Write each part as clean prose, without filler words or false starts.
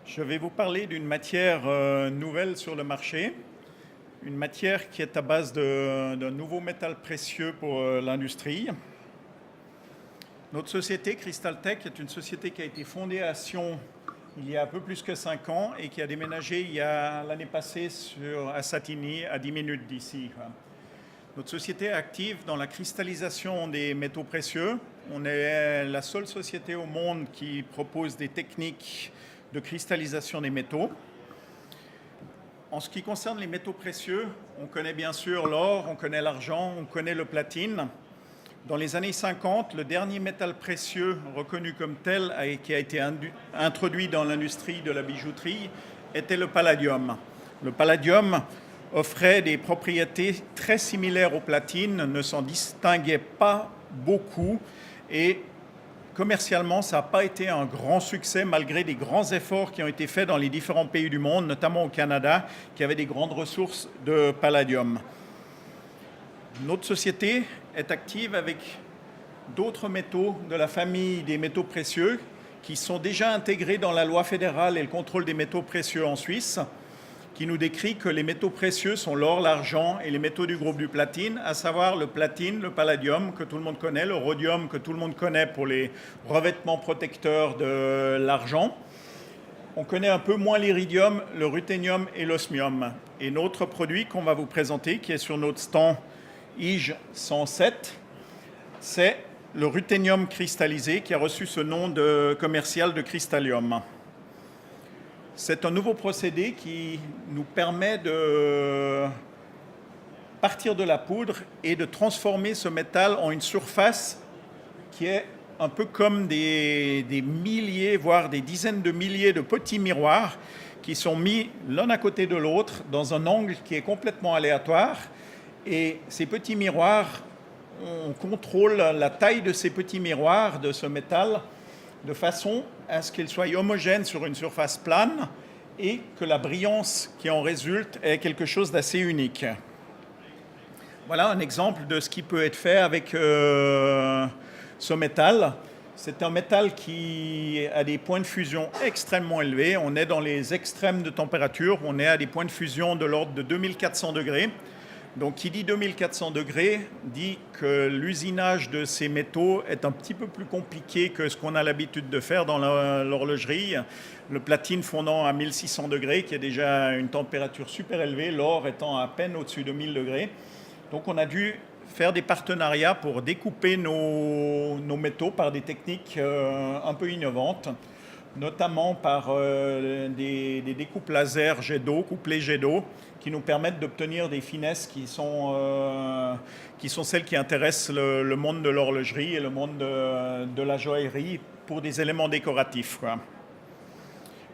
Je vais vous parler d'une matière nouvelle sur le marché, une matière qui est à base d'un nouveau métal précieux pour l'industrie. Notre société, Crystaltech, est une société qui a été fondée à Sion il y a un peu plus que 5 ans et qui a déménagé l'année passée à Satigny, à 10 minutes d'ici. Notre société est active dans la cristallisation des métaux précieux. On est la seule société au monde qui propose des techniques de cristallisation des métaux. En ce qui concerne les métaux précieux, on connaît bien sûr l'or, on connaît l'argent, on connaît le platine. Dans les années 50, le dernier métal précieux reconnu comme tel qui a été introduit dans l'industrie de la bijouterie était le palladium. Le palladium offrait des propriétés très similaires au platine, ne s'en distinguait pas beaucoup et commercialement, ça n'a pas été un grand succès malgré des grands efforts qui ont été faits dans les différents pays du monde, notamment au Canada, qui avait des grandes ressources de palladium. Notre société est active avec d'autres métaux de la famille des métaux précieux qui sont déjà intégrés dans la loi fédérale et le contrôle des métaux précieux en Suisse, qui nous décrit que les métaux précieux sont l'or, l'argent et les métaux du groupe du platine, à savoir le platine, le palladium que tout le monde connaît, le rhodium que tout le monde connaît pour les revêtements protecteurs de l'argent. On connaît un peu moins l'iridium, le ruthénium et l'osmium. Et notre produit qu'on va vous présenter, qui est sur notre stand IGE 107, c'est le ruthénium cristallisé qui a reçu ce nom commercial de cristallium. C'est un nouveau procédé qui nous permet de partir de la poudre et de transformer ce métal en une surface qui est un peu comme des milliers, voire des dizaines de milliers de petits miroirs qui sont mis l'un à côté de l'autre dans un angle qui est complètement aléatoire. Et ces petits miroirs, on contrôle la taille de ces petits miroirs, de ce métal, de façon à ce qu'il soit homogène sur une surface plane et que la brillance qui en résulte est quelque chose d'assez unique. Voilà un exemple de ce qui peut être fait avec ce métal. C'est un métal qui a des points de fusion extrêmement élevés. On est dans les extrêmes de température. On est à des points de fusion de l'ordre de 2400 degrés. Donc, qui dit 2400 degrés dit que l'usinage de ces métaux est un petit peu plus compliqué que ce qu'on a l'habitude de faire dans l'horlogerie. Le platine fondant à 1600 degrés, qui est déjà une température super élevée, l'or étant à peine au-dessus de 1000 degrés. Donc, on a dû faire des partenariats pour découper nos métaux par des techniques un peu innovantes, notamment par des découpes laser jet d'eau, couplées jet d'eau, qui nous permettent d'obtenir des finesses qui sont celles qui intéressent le monde de l'horlogerie et le monde de la joaillerie pour des éléments décoratifs.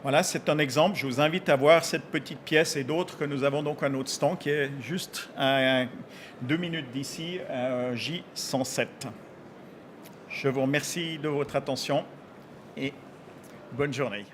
Voilà, c'est un exemple. Je vous invite à voir cette petite pièce et d'autres que nous avons donc à notre stand qui est juste à 2 minutes d'ici, J107. Je vous remercie de votre attention et bonne journée.